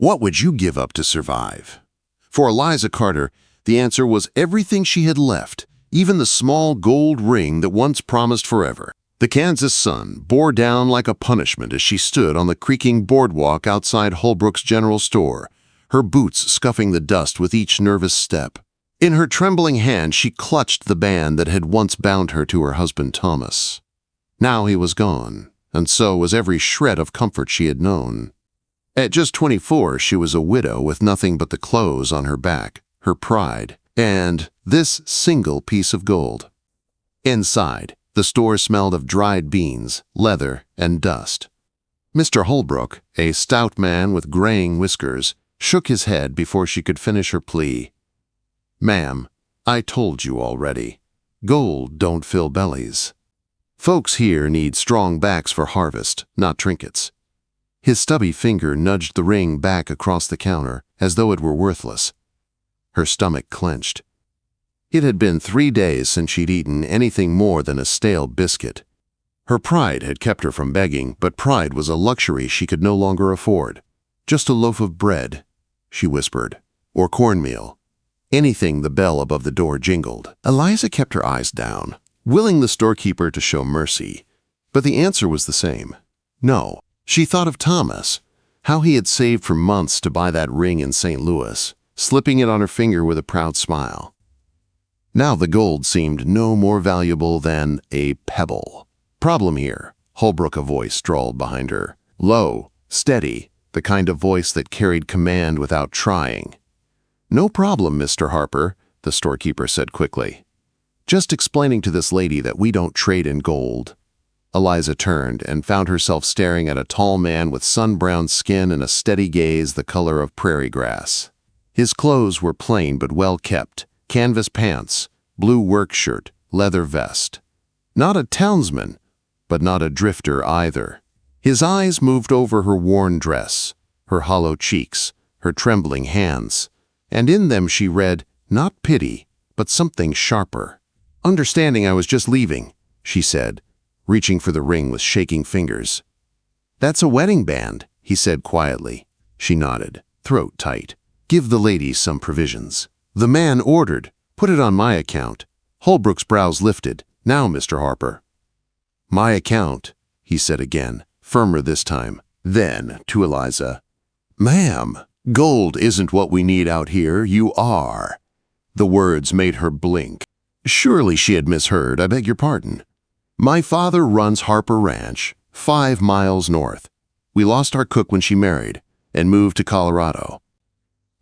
What would you give up to survive? For Eliza Carter, the answer was everything she had left, even the small gold ring that once promised forever. The Kansas sun bore down like a punishment as she stood on the creaking boardwalk outside Holbrook's general store, her boots scuffing the dust with each nervous step. In her trembling hand, she clutched the band that had once bound her to her husband Thomas. Now he was gone, and so was every shred of comfort she had known. At just 24, she was a widow with nothing but the clothes on her back, her pride, and this single piece of gold. Inside, the store smelled of dried beans, leather, and dust. Mr. Holbrook, a stout man with graying whiskers, shook his head before she could finish her plea. "Ma'am, I told you already. Gold don't fill bellies. Folks here need strong backs for harvest, not trinkets." His stubby finger nudged the ring back across the counter as though it were worthless. Her stomach clenched. It had been 3 days since she'd eaten anything more than a stale biscuit. Her pride had kept her from begging, but pride was a luxury she could no longer afford. "Just a loaf of bread," she whispered, "or cornmeal." Anything the bell above the door jingled. Eliza kept her eyes down, willing the storekeeper to show mercy. But the answer was the same. No. She thought of Thomas, how he had saved for months to buy that ring in St. Louis, slipping it on her finger with a proud smile. Now the gold seemed no more valuable than a pebble. "Problem here," Holbrook, a voice drawled behind her. Low, steady, the kind of voice that carried command without trying. "No problem, Mr. Harper," the storekeeper said quickly. "Just explaining to this lady that we don't trade in gold." Eliza turned and found herself staring at a tall man with sun-browned skin and a steady gaze the color of prairie grass. His clothes were plain but well kept: canvas pants, blue work shirt, leather vest. Not a townsman, but not a drifter either. His eyes moved over her worn dress, her hollow cheeks, her trembling hands, and in them she read not pity, but something sharper. "Understanding I was just leaving," she said, reaching for the ring with shaking fingers. "That's a wedding band," he said quietly. She nodded, throat tight. "Give the lady some provisions." The man ordered, "Put it on my account." Holbrook's brows lifted. "Now, Mr. Harper." "My account," he said again, firmer this time. Then, to Eliza, "Ma'am, gold isn't what we need out here, you are." The words made her blink. Surely she had misheard. "I beg your pardon. My father runs Harper Ranch, 5 miles north. We lost our cook when she married and moved to Colorado.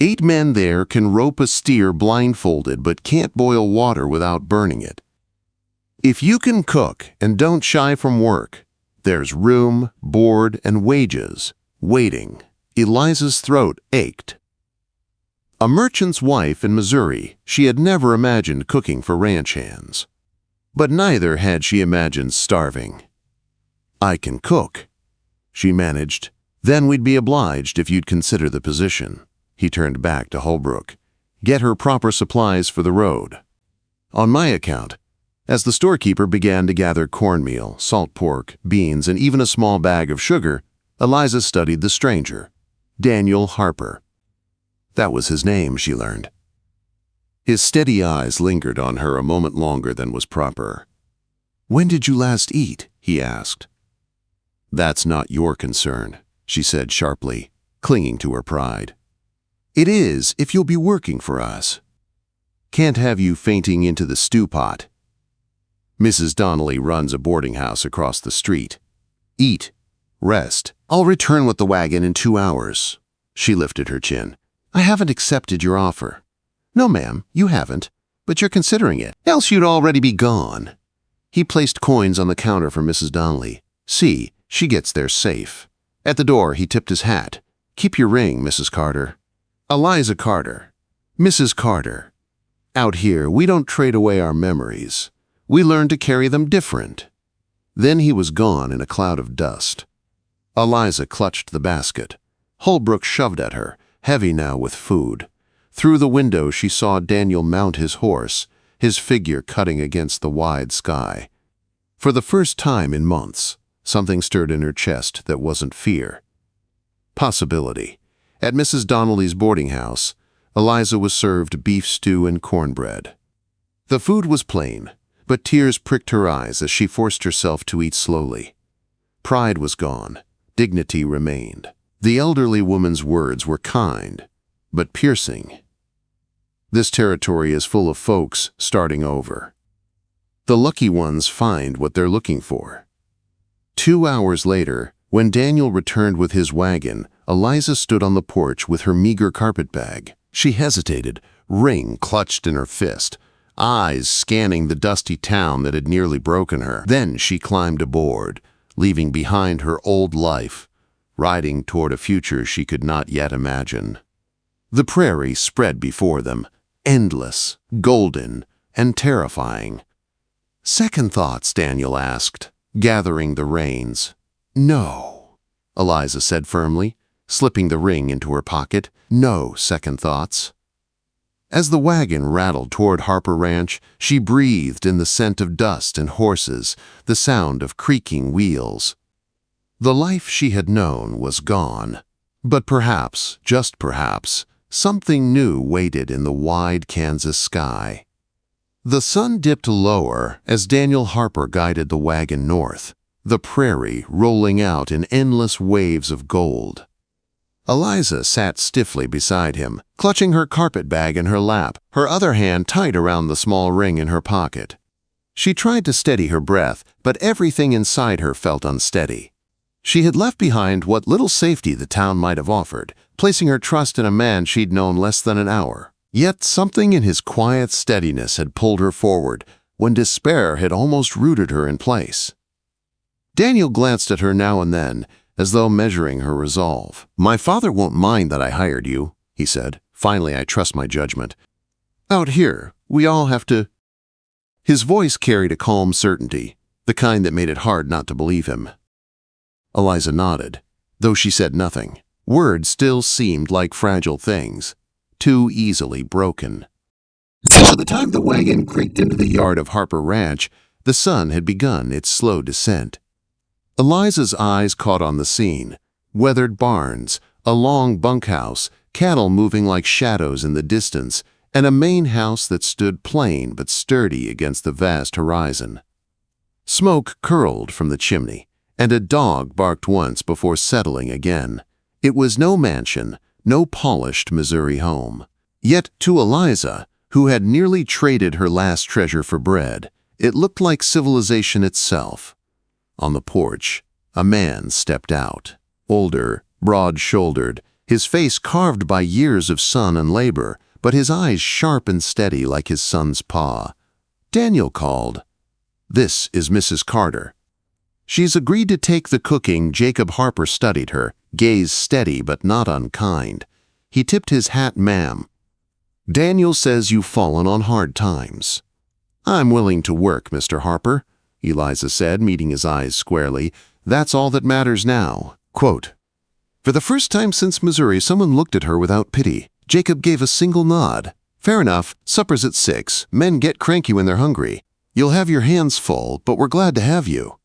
8 men there can rope a steer blindfolded but can't boil water without burning it. If you can cook and don't shy from work, there's room, board, and wages waiting." Eliza's throat ached. A merchant's wife in Missouri, she had never imagined cooking for ranch hands. But neither had she imagined starving. "I can cook," she managed. "Then we'd be obliged if you'd consider the position." He turned back to Holbrook. "Get her proper supplies for the road." "On my account." As the storekeeper began to gather cornmeal, salt pork, beans, and even a small bag of sugar, Eliza studied the stranger. Daniel Harper. That was his name, she learned. His steady eyes lingered on her a moment longer than was proper. "When did you last eat?" he asked. "That's not your concern," she said sharply, clinging to her pride. "It is, if you'll be working for us. Can't have you fainting into the stew pot. Mrs. Donnelly runs a boarding house across the street. Eat. Rest. I'll return with the wagon in 2 hours." She lifted her chin. "I haven't accepted your offer." "No, ma'am, you haven't, but you're considering it. Else you'd already be gone." He placed coins on the counter for Mrs. Donnelly. "See, she gets there safe." At the door, he tipped his hat. "Keep your ring, Mrs. Carter." Eliza Carter. Mrs. Carter. "Out here, we don't trade away our memories. We learn to carry them different." Then he was gone in a cloud of dust. Eliza clutched the basket. Holbrook shoved at her, heavy now with food. Through the window she saw Daniel mount his horse, his figure cutting against the wide sky. For the first time in months, something stirred in her chest that wasn't fear. Possibility. At Mrs. Donnelly's boarding house, Eliza was served beef stew and cornbread. The food was plain, but tears pricked her eyes as she forced herself to eat slowly. Pride was gone. Dignity remained. The elderly woman's words were kind, but piercing. This territory is full of folks starting over. The lucky ones find what they're looking for. 2 hours later, when Daniel returned with his wagon, Eliza stood on the porch with her meager carpetbag. She hesitated, ring clutched in her fist, eyes scanning the dusty town that had nearly broken her. Then she climbed aboard, leaving behind her old life, riding toward a future she could not yet imagine. The prairie spread before them, endless, golden, and terrifying. "Second thoughts?" Daniel asked, gathering the reins. "No," Eliza said firmly, slipping the ring into her pocket. "No second thoughts." As the wagon rattled toward Harper Ranch, she breathed in the scent of dust and horses, the sound of creaking wheels. The life she had known was gone, but perhaps, just perhaps, something new waited in the wide Kansas sky. The sun dipped lower as Daniel Harper guided the wagon north, the prairie rolling out in endless waves of gold. Eliza sat stiffly beside him, clutching her carpetbag in her lap, her other hand tight around the small ring in her pocket. She tried to steady her breath, but everything inside her felt unsteady. She had left behind what little safety the town might have offered, placing her trust in a man she'd known less than an hour. Yet something in his quiet steadiness had pulled her forward when despair had almost rooted her in place. Daniel glanced at her now and then, as though measuring her resolve. "My father won't mind that I hired you," he said. "Finally, I trust my judgment. Out here, we all have to—" His voice carried a calm certainty, the kind that made it hard not to believe him. Eliza nodded, though she said nothing. Words still seemed like fragile things, too easily broken. By the time the wagon creaked into the yard of Harper Ranch, the sun had begun its slow descent. Eliza's eyes caught on the scene: weathered barns, a long bunkhouse, cattle moving like shadows in the distance, and a main house that stood plain but sturdy against the vast horizon. Smoke curled from the chimney, and a dog barked once before settling again. It was no mansion, no polished Missouri home. Yet to Eliza, who had nearly traded her last treasure for bread, it looked like civilization itself. On the porch, a man stepped out. Older, broad-shouldered, his face carved by years of sun and labor, but his eyes sharp and steady like his son's paw. Daniel called. "This is Mrs. Carter." "She's agreed to take the cooking." Jacob Harper studied her, gaze steady but not unkind. He tipped his hat, "Ma'am. Daniel says you've fallen on hard times." "I'm willing to work, Mr. Harper," Eliza said, meeting his eyes squarely. "That's all that matters now." Quote, for the first time since Missouri, someone looked at her without pity. Jacob gave a single nod. "Fair enough. Supper's at 6. Men get cranky when they're hungry. You'll have your hands full, but we're glad to have you."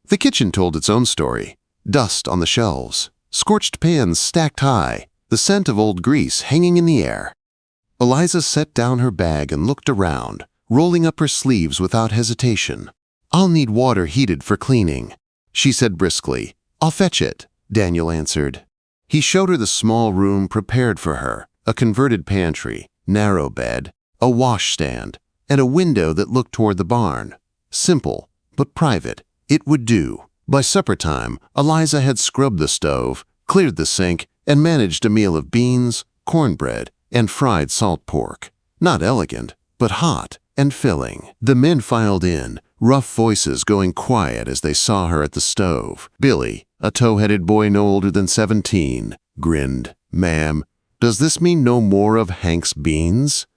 The kitchen told its own story. Dust on the shelves, scorched pans stacked high, the scent of old grease hanging in the air. Eliza set down her bag and looked around, rolling up her sleeves without hesitation. "I'll need water heated for cleaning," she said briskly. "I'll fetch it," Daniel answered. He showed her the small room prepared for her, a converted pantry, narrow bed, a washstand, and a window that looked toward the barn. Simple, but private. It would do. By supper time, Eliza had scrubbed the stove, cleared the sink, and managed a meal of beans, cornbread, and fried salt pork. Not elegant, but hot and filling. The men filed in, rough voices going quiet as they saw her at the stove. Billy, a tow-headed boy no older than 17, grinned. "Ma'am, does this mean no more of Hank's beans?"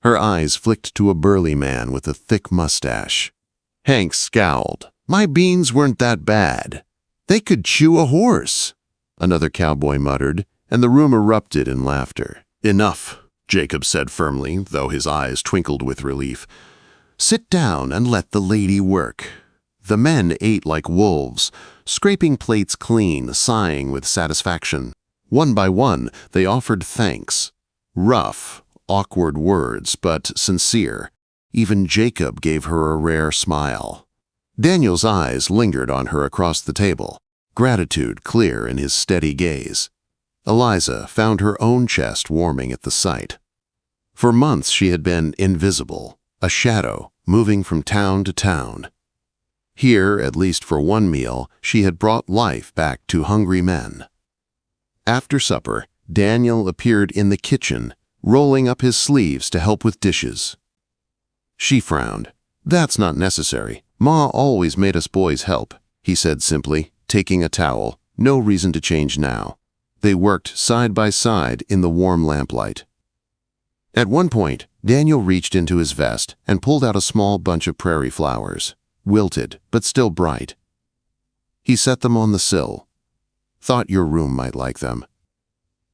Her eyes flicked to a burly man with a thick mustache. Hank scowled. "My beans weren't that bad. They could chew a horse," another cowboy muttered, and the room erupted in laughter. "Enough," Jacob said firmly, though his eyes twinkled with relief. "Sit down and let the lady work." The men ate like wolves, scraping plates clean, sighing with satisfaction. One by one, they offered thanks. Rough, awkward words, but sincere. Even Jacob gave her a rare smile. Daniel's eyes lingered on her across the table, gratitude clear in his steady gaze. Eliza found her own chest warming at the sight. For months she had been invisible, a shadow moving from town to town. Here, at least for one meal, she had brought life back to hungry men. After supper, Daniel appeared in the kitchen, rolling up his sleeves to help with dishes. She frowned. "That's not necessary. Ma always made us boys help," he said simply, taking a towel. No reason to change now. They worked side by side in the warm lamplight. At one point, Daniel reached into his vest and pulled out a small bunch of prairie flowers, wilted but still bright. He set them on the sill. "Thought your room might like them."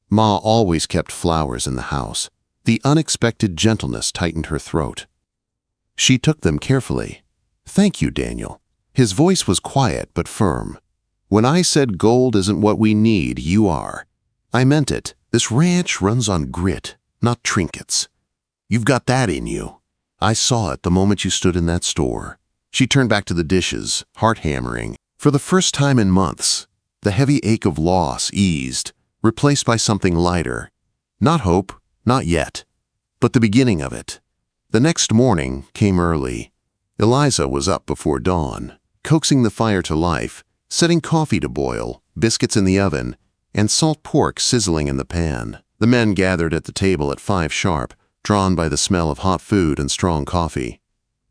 Ma always kept flowers in the house. The unexpected gentleness tightened her throat. She took them carefully. "Thank you, Daniel." His voice was quiet but firm. "When I said gold isn't what we need, you are. I meant it. This ranch runs on grit, not trinkets. You've got that in you. I saw it the moment you stood in that store." She turned back to the dishes, heart hammering. For the first time in months, the heavy ache of loss eased, replaced by something lighter. Not hope, not yet, but the beginning of it. The next morning came early. Eliza was up before dawn, coaxing the fire to life, setting coffee to boil, biscuits in the oven, and salt pork sizzling in the pan. The men gathered at the table at 5 sharp, drawn by the smell of hot food and strong coffee.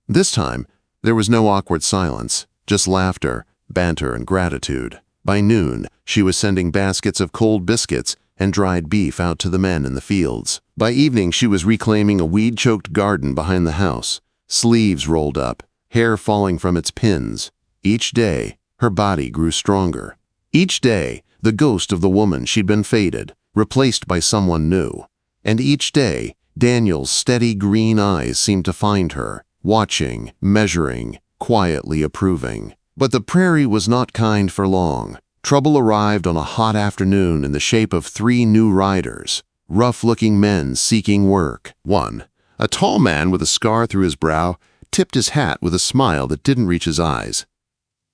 This time, there was no awkward silence, just laughter, banter, and gratitude. By noon, she was sending baskets of cold biscuits and dried beef out to the men in the fields. By evening, she was reclaiming a weed-choked garden behind the house, sleeves rolled up, hair falling from its pins. Each day, her body grew stronger. Each day, the ghost of the woman she'd been faded, replaced by someone new. And each day, Daniel's steady green eyes seemed to find her, watching, measuring, quietly approving. But the prairie was not kind for long. Trouble arrived on a hot afternoon in the shape of 3 new riders, rough-looking men seeking work. One, a tall man with a scar through his brow, tipped his hat with a smile that didn't reach his eyes.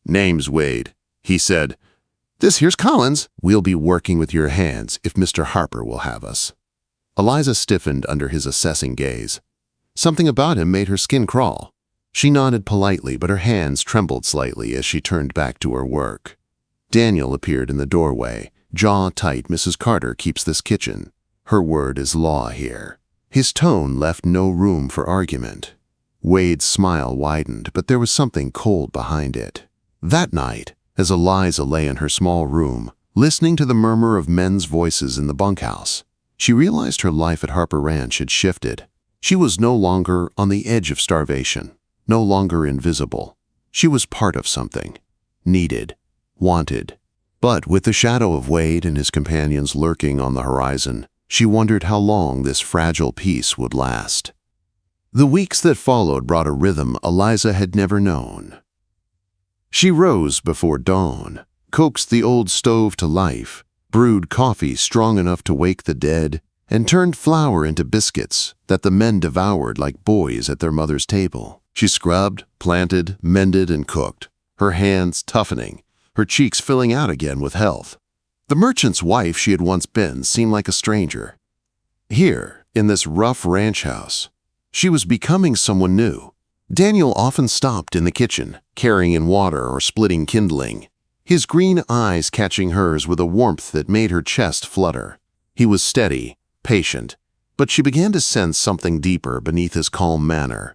"Name's Wade," he said. "This here's Collins. We'll be working with your hands if Mr. Harper will have us." Eliza stiffened under his assessing gaze. Something about him made her skin crawl. She nodded politely, but her hands trembled slightly as she turned back to her work. Daniel appeared in the doorway, jaw tight. "Mrs. Carter keeps this kitchen. Her word is law here." His tone left no room for argument. Wade's smile widened, but there was something cold behind it. That night, as Eliza lay in her small room, listening to the murmur of men's voices in the bunkhouse, she realized her life at Harper Ranch had shifted. She was no longer on the edge of starvation, no longer invisible. She was part of something, needed, wanted. But with the shadow of Wade and his companions lurking on the horizon, she wondered how long this fragile peace would last. The weeks that followed brought a rhythm Eliza had never known. She rose before dawn, coaxed the old stove to life, brewed coffee strong enough to wake the dead, and turned flour into biscuits that the men devoured like boys at their mother's table. She scrubbed, planted, mended, and cooked, her hands toughening, her cheeks filling out again with health. The merchant's wife she had once been seemed like a stranger. Here, in this rough ranch house, she was becoming someone new. Daniel often stopped in the kitchen, carrying in water or splitting kindling, his green eyes catching hers with a warmth that made her chest flutter. He was steady, patient, but she began to sense something deeper beneath his calm manner.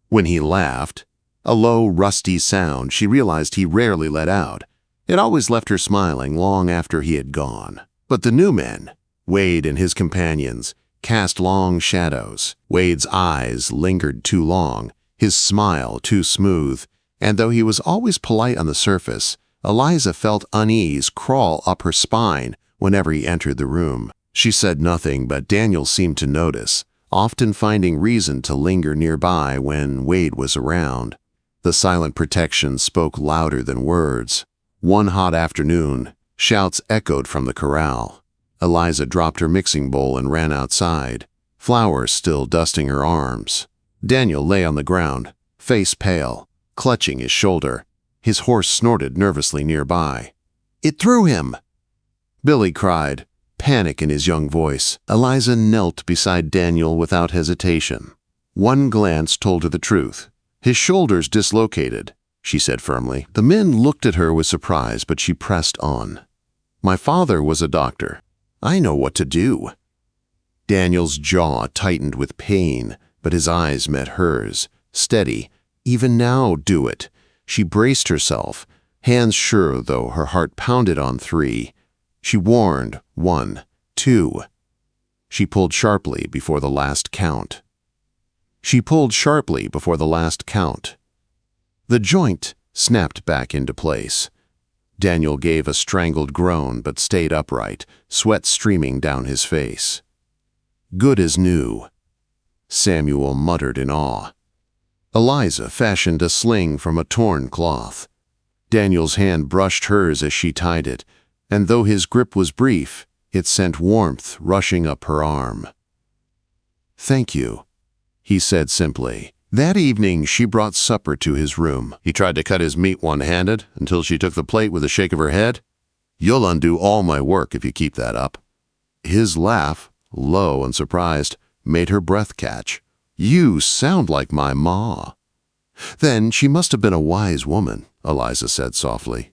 When he laughed, a low, rusty sound she realized he rarely let out, it always left her smiling long after he had gone. But the new men, Wade and his companions, cast long shadows. Wade's eyes lingered too long, his smile too smooth, and though he was always polite on the surface, Eliza felt unease crawl up her spine whenever he entered the room. She said nothing, but Daniel seemed to notice, often finding reason to linger nearby when Wade was around. The silent protection spoke louder than words. One hot afternoon, shouts echoed from the corral. Eliza dropped her mixing bowl and ran outside, flour still dusting her arms. Daniel lay on the ground, face pale, clutching his shoulder. His horse snorted nervously nearby. "It threw him!" Billy cried, panic in his young voice. Eliza knelt beside Daniel without hesitation. One glance told her the truth. "His shoulders dislocated," she said firmly. The men looked at her with surprise, but she pressed on. "My father was a doctor. I know what to do." Daniel's jaw tightened with pain, but his eyes met hers, steady. "Even now, do it." She braced herself, hands sure though her heart pounded on 3. She warned 1, 2. She pulled sharply before the last count. The joint snapped back into place. Daniel gave a strangled groan but stayed upright, sweat streaming down his face. "Good as new," Samuel muttered in awe. Eliza fashioned a sling from a torn cloth. Daniel's hand brushed hers as she tied it, and though his grip was brief, it sent warmth rushing up her arm. "Thank you," he said simply. That evening she brought supper to his room. He tried to cut his meat one-handed until she took the plate with a shake of her head. "You'll undo all my work if you keep that up." His laugh, low and surprised, made her breath catch. "You sound like my ma." "Then she must have been a wise woman," Eliza said softly.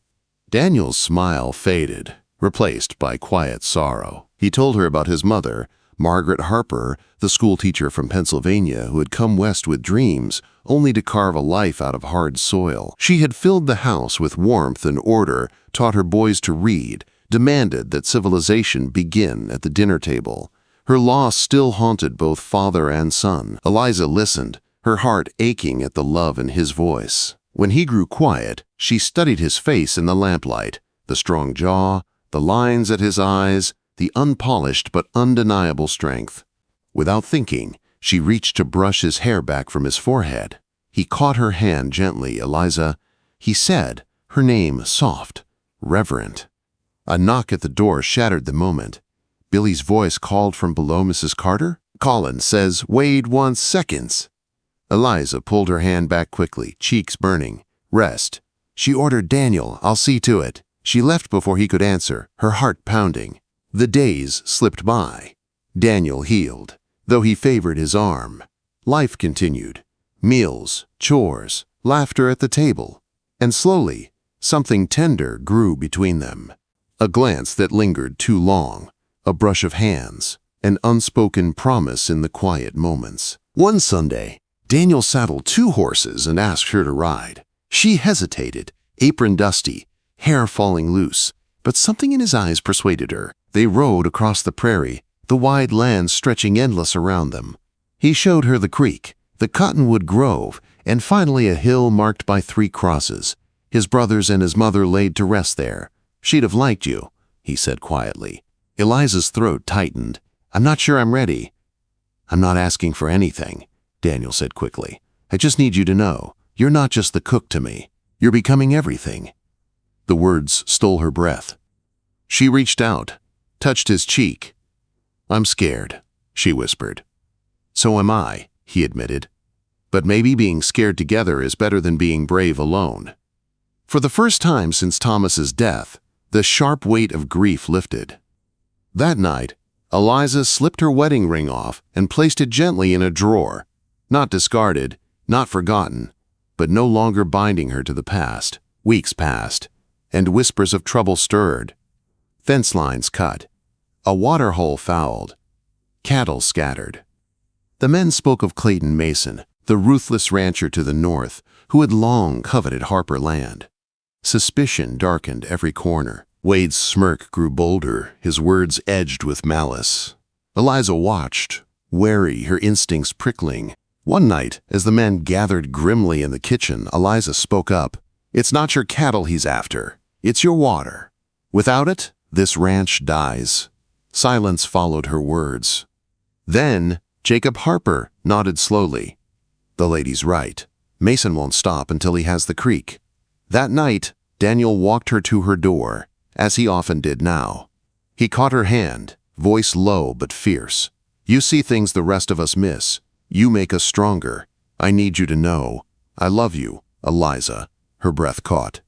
Daniel's smile faded, replaced by quiet sorrow. He told her about his mother, Margaret Harper, the schoolteacher from Pennsylvania who had come west with dreams, only to carve a life out of hard soil. She had filled the house with warmth and order, taught her boys to read, demanded that civilization begin at the dinner table. Her loss still haunted both father and son. Eliza listened, her heart aching at the love in his voice. When he grew quiet, she studied his face in the lamplight, the strong jaw, the lines at his eyes, the unpolished but undeniable strength. Without thinking, she reached to brush his hair back from his forehead. He caught her hand gently. "Eliza," he said, her name soft, reverent. A knock at the door shattered the moment. Billy's voice called from below. "Mrs. Carter?" "Colin says, wait 1 second." Eliza pulled her hand back quickly, cheeks burning. "Rest." She ordered. "Daniel, I'll see to it." She left before he could answer, her heart pounding. The days slipped by. Daniel healed, though he favored his arm. Life continued. Meals, chores, laughter at the table. And slowly, something tender grew between them. A glance that lingered too long. A brush of hands, an unspoken promise in the quiet moments. One Sunday, Daniel saddled 2 horses and asked her to ride. She hesitated, apron dusty, hair falling loose, but something in his eyes persuaded her. They rode across the prairie, the wide land stretching endless around them. He showed her the creek, the cottonwood grove, and finally a hill marked by 3 crosses. His brothers and his mother laid to rest there. "She'd have liked you," he said quietly. Eliza's throat tightened. "I'm not sure I'm ready." "I'm not asking for anything," Daniel said quickly. "I just need you to know, you're not just the cook to me. You're becoming everything." The words stole her breath. She reached out, touched his cheek. "I'm scared," she whispered. "So am I," he admitted. "But maybe being scared together is better than being brave alone." For the first time since Thomas's death, the sharp weight of grief lifted. That night, Eliza slipped her wedding ring off and placed it gently in a drawer, not discarded, not forgotten, but no longer binding her to the past. Weeks passed, and whispers of trouble stirred. Fence lines cut, a water hole fouled, cattle scattered. The men spoke of Clayton Mason, the ruthless rancher to the north, who had long coveted Harper land. Suspicion darkened every corner. Wade's smirk grew bolder, his words edged with malice. Eliza watched, wary, her instincts prickling. One night, as the men gathered grimly in the kitchen, Eliza spoke up. "It's not your cattle he's after. It's your water. Without it, this ranch dies." Silence followed her words. Then, Jacob Harper nodded slowly. "The lady's right. Mason won't stop until he has the creek." That night, Daniel walked her to her door, as he often did now. He caught her hand, voice low but fierce. "You see things the rest of us miss. You make us stronger. I need you to know. I love you, Eliza." Her breath caught.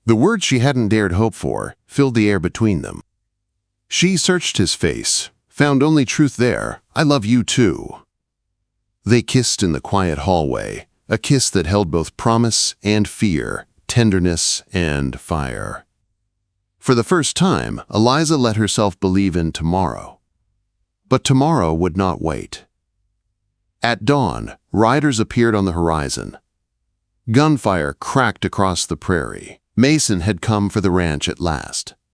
The words she hadn't dared hope for filled the air between them. She searched his face, found only truth there. "I love you too." They kissed in the quiet hallway, a kiss that held both promise and fear, tenderness and fire. For the first time, Eliza let herself believe in tomorrow. But tomorrow would not wait. At dawn, riders appeared on the horizon. Gunfire cracked across the prairie. Mason had come for the ranch at last.